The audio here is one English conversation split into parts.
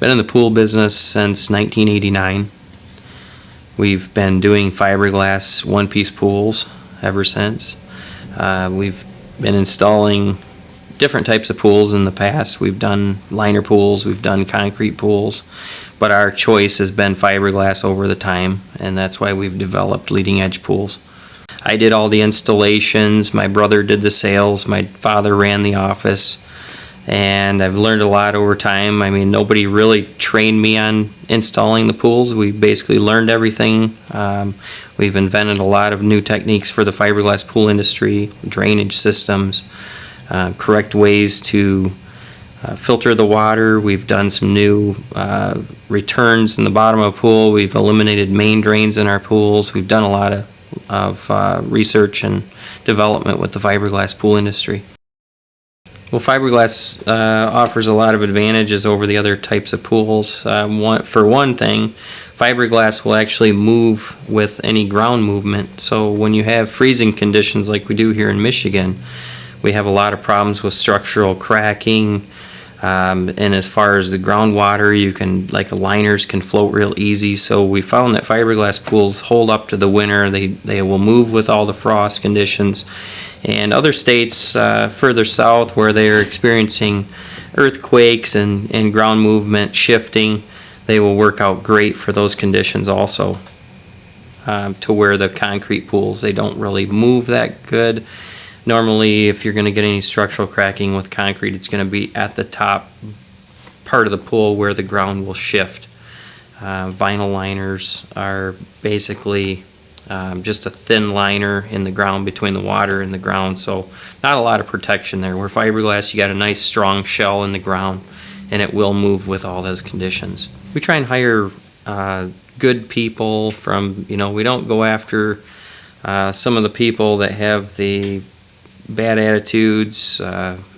Been in the pool business since 1989. We've been doing fiberglass one-piece pools ever since. We've been installing different types of pools in the past. We've done liner pools, we've done concrete pools, but our choice has been fiberglass over the time, and that's why we've developed leading edge pools. I did all the installations, my brother did the sales, my father ran the office, and I've learned a lot over time. I mean, nobody really trained me on installing the pools. We basically learned everything. We've invented a lot of new techniques for the fiberglass pool industry, drainage systems, correct ways to filter the water. We've done some new returns in the bottom of a pool. We've eliminated main drains in our pools. We've done a lot of research and development with the fiberglass pool industry. Well, fiberglass offers a lot of advantages over the other types of pools. For one thing, fiberglass will actually move with any ground movement. So when you have freezing conditions like we do here in Michigan, we have a lot of problems with structural cracking. And as far as the groundwater, like the liners can float real easy. So we found that fiberglass pools hold up to the winter. They will move with all the frost conditions. And other states further south where they're experiencing earthquakes and ground movement shifting, they will work out great for those conditions also. To where the concrete pools, they don't really move that good. Normally, if you're going to get any structural cracking with concrete, it's going to be at the top part of the pool where the ground will shift. Vinyl liners are basically just a thin liner in the ground between the water and the ground, so not a lot of protection there. Where fiberglass, you got a nice strong shell in the ground, and it will move with all those conditions. We try and hire good people from, we don't go after some of the people that have the bad attitudes,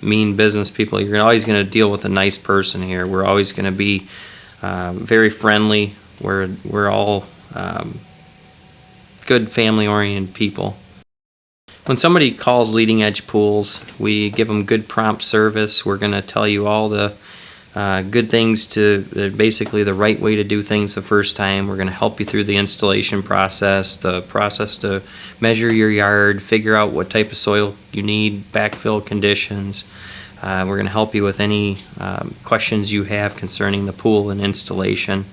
mean business people. You're always going to deal with a nice person here. We're always going to be very friendly. We're all good family-oriented people. When somebody calls Leading Edge Pools, we give them good prompt service. We're going to tell you all the good things basically the right way to do things the first time. We're going to help you through the installation process, the process to measure your yard, figure out what type of soil you need, backfill conditions. We're going to help you with any questions you have concerning the pool and installation.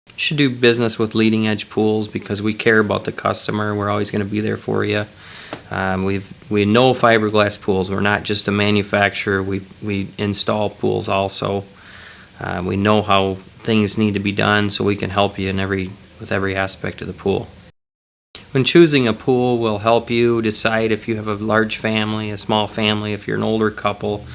You should do business with Leading Edge Pools because we care about the customer. We're always going to be there for you. We know fiberglass pools. We're not just a manufacturer. We install pools also. We know how things need to be done, so we can help you with every aspect of the pool. When choosing a pool, we'll help you decide if you have a large family, a small family, if you're an older couple.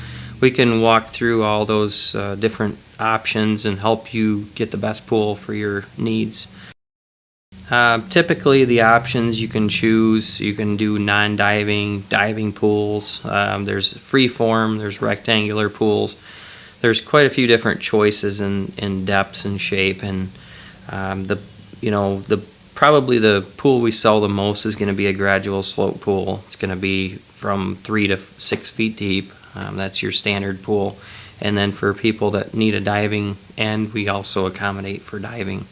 We can walk through all those different options and help you get the best pool for your needs. Typically the options you can choose, you can do non-diving, diving pools. There's freeform, there's rectangular pools. There's quite a few different choices in depths and shape, and probably the pool we sell the most is going to be a gradual slope pool. It's going to be from 3 to 6 feet deep. That's your standard pool. And then for people that need a diving end, we also accommodate for diving.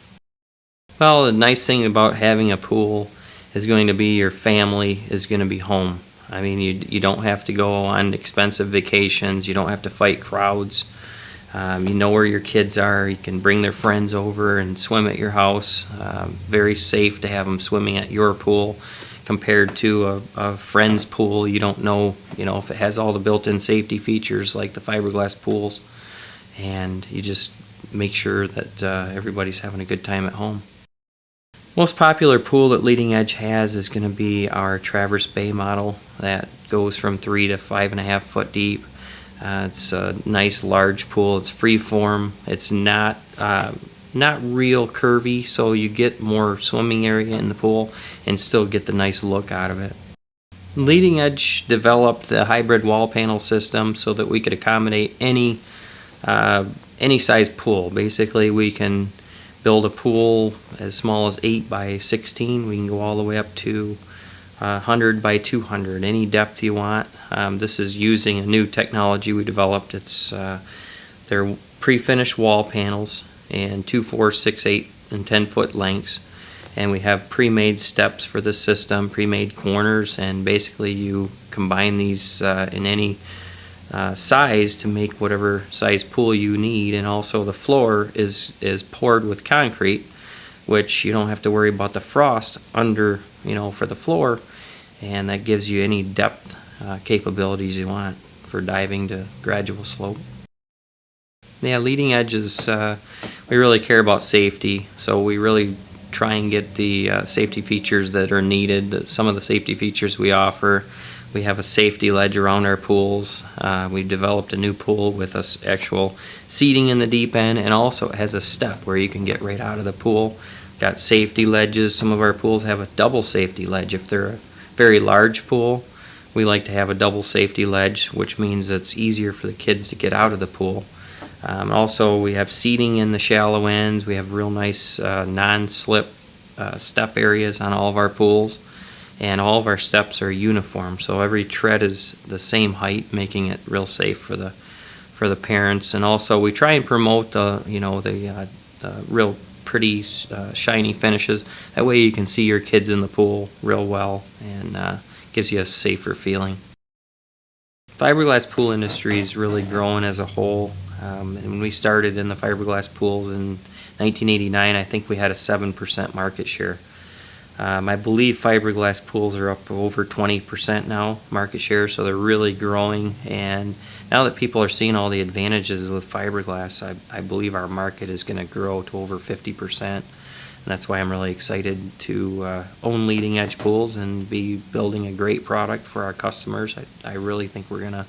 Well, the nice thing about having a pool is going to be your family is going to be home. I mean, you don't have to go on expensive vacations. You don't have to fight crowds. You know where your kids are. You can bring their friends over and swim at your house. Very safe to have them swimming at your pool compared to a friend's pool. You don't know, if it has all the built-in safety features like the fiberglass pools. And you just make sure that everybody's having a good time at home. Most popular pool that Leading Edge has is going to be our Traverse Bay model that goes from 3 to 5.5 foot deep. It's a nice large pool. It's free form. It's not real curvy, so you get more swimming area in the pool and still get the nice look out of it. Leading Edge developed the hybrid wall panel system so that we could accommodate any size pool. Basically, we can build a pool as small as 8 by 16. We can go all the way up to 100 by 200, any depth you want. This is using a new technology we developed. They're pre-finished wall panels and 2, 4, 6, 8, and 10-foot lengths. And we have pre-made steps for the system, pre-made corners, and basically you combine these in any size to make whatever size pool you need. And also the floor is poured with concrete, which you don't have to worry about the frost under, for the floor, and that gives you any depth capabilities you want for diving to gradual slope. Yeah, leading edges, we really care about safety, so we really try and get the safety features that are needed. Some of the safety features we offer, we have a safety ledge around our pools. We've developed a new pool with actual seating in the deep end, and also it has a step where you can get right out of the pool. Got safety ledges. Some of our pools have a double safety ledge. If they're a very large pool, we like to have a double safety ledge, which means it's easier for the kids to get out of the pool. Also, we have seating in the shallow ends. We have real nice non-slip step areas on all of our pools, and all of our steps are uniform, so every tread is the same height, making it real safe for the parents. And also, we try and promote the real pretty shiny finishes. That way, you can see your kids in the pool real well, and gives you a safer feeling. Fiberglass pool industry is really growing as a whole. And when we started in the fiberglass pools in 1989, I think we had a 7% market share. I believe fiberglass pools are up over 20% now market share, so they're really growing. And now that people are seeing all the advantages with fiberglass, I believe our market is going to grow to over 50%. And that's why I'm really excited to own leading edge pools and be building a great product for our customers. I really think we're going to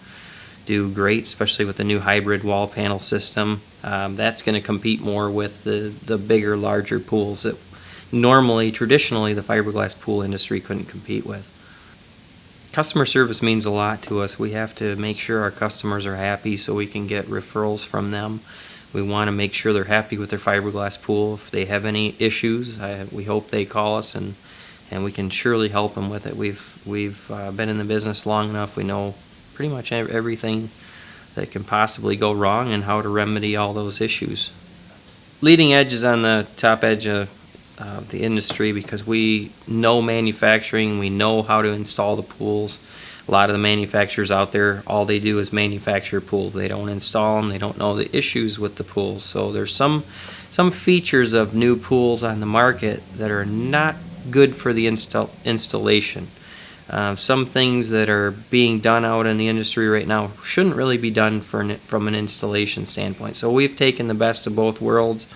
do great, especially with the new hybrid wall panel system. That's going to compete more with the bigger, larger pools that traditionally, the fiberglass pool industry couldn't compete with. Customer service means a lot to us. We have to make sure our customers are happy so we can get referrals from them. We want to make sure they're happy with their fiberglass pool. If they have any issues, we hope they call us, and we can surely help them with it. We've been in the business long enough. We know pretty much everything that can possibly go wrong and how to remedy all those issues. Leading edge is on the top edge of the industry because we know manufacturing, we know how to install the pools. A lot of the manufacturers out there, all they do is manufacture pools. They don't install them, they don't know the issues with the pools. So there's some features of new pools on the market that are not good for the installation. Some things that are being done out in the industry right now shouldn't really be done from an installation standpoint. So we've taken the best of both worlds.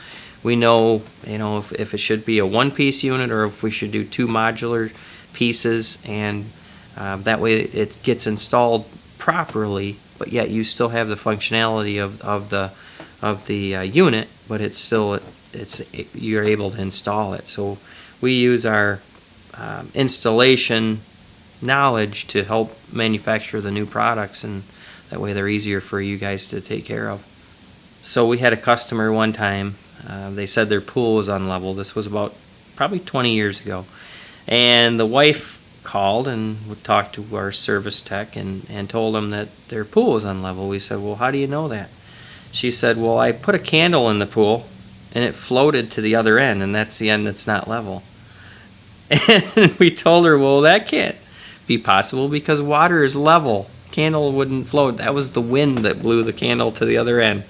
We know, if it should be a one-piece unit or if we should do 2 modular pieces, and that way it gets installed properly, but yet you still have the functionality of the unit, but you're able to install it. So we use our installation knowledge to help manufacture the new products, and that way they're easier for you guys to take care of. So we had a customer one time, they said their pool was unlevel. This was about probably 20 years ago, and the wife called and talked to our service tech and told them that their pool was unlevel. We said, well, how do you know that? She said, well, I put a candle in the pool and it floated to the other end, and that's the end that's not level. And we told her, well, that can't be possible because water is level. Candle wouldn't float. That was the wind that blew the candle to the other end.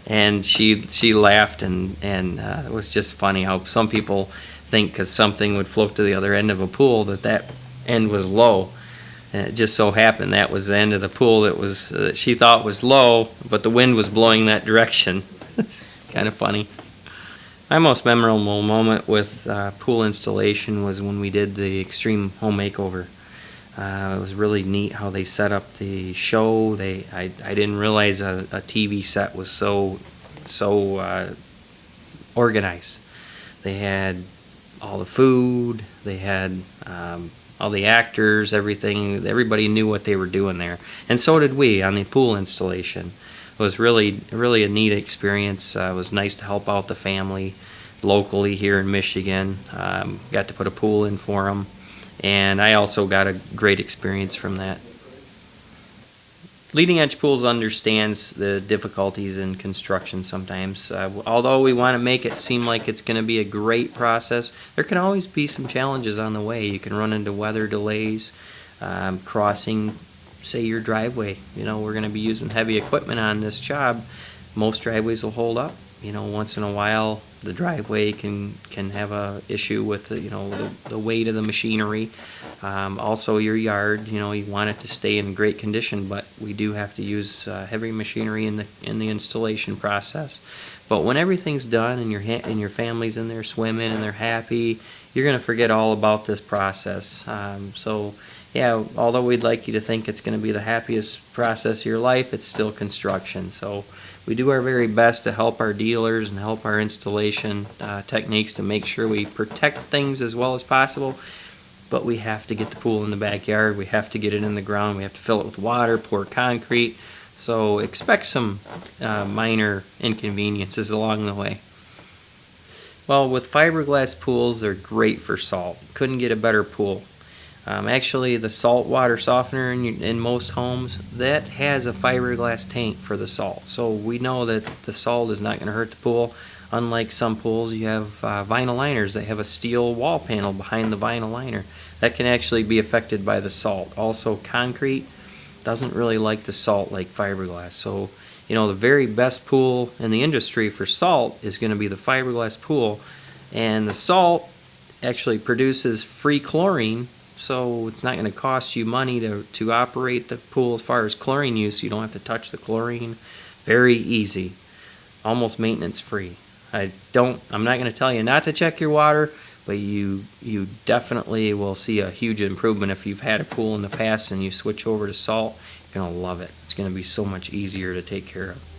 And she laughed, and it was just funny how some people think because something would float to the other end of a pool that end was low. And it just so happened that was the end of the pool that she thought was low, but the wind was blowing that direction. It's kind of funny. My most memorable moment with pool installation was when we did the Extreme Home Makeover. It was really neat how they set up the show. I didn't realize a TV set was so organized. They had all the food, they had all the actors, everything. Everybody knew what they were doing there, and so did we on the pool installation. It was really a neat experience. It was nice to help out the family locally here in Michigan. Got to put a pool in for them. And I also got a great experience from that. Leading Edge Pools understands the difficulties in construction sometimes. Although we want to make it seem like it's going to be a great process, there can always be some challenges on the way. You can run into weather delays, crossing, say, your driveway. We're going to be using heavy equipment on this job. Most driveways will hold up. Once in a while, the driveway can have a issue with the weight of the machinery. Also, your yard, you want it to stay in great condition, but we do have to use heavy machinery in the installation process. But when everything's done and your family's in there swimming and they're happy, you're going to forget all about this process. So yeah, although we'd like you to think it's going to be the happiest process of your life, it's still construction. So we do our very best to help our dealers and help our installation techniques to make sure we protect things as well as possible. But we have to get the pool in the backyard. We have to get it in the ground. We have to fill it with water, pour concrete. So expect some minor inconveniences along the way. Well, with fiberglass pools, they're great for salt. Couldn't get a better pool. Actually, the salt water softener in most homes, that has a fiberglass tank for the salt. So we know that the salt is not going to hurt the pool. Unlike some pools, you have vinyl liners that have a steel wall panel behind the vinyl liner. That can actually be affected by the salt. Also, concrete doesn't really like the salt like fiberglass. So, the very best pool in the industry for salt is going to be the fiberglass pool. And the salt actually produces free chlorine, so it's not going to cost you money to operate the pool as far as chlorine use. You don't have to touch the chlorine. Very easy. Almost maintenance free. I'm not going to tell you not to check your water, but you definitely will see a huge improvement if you've had a pool in the past and you switch over to salt. You're going to love it. It's going to be so much easier to take care of.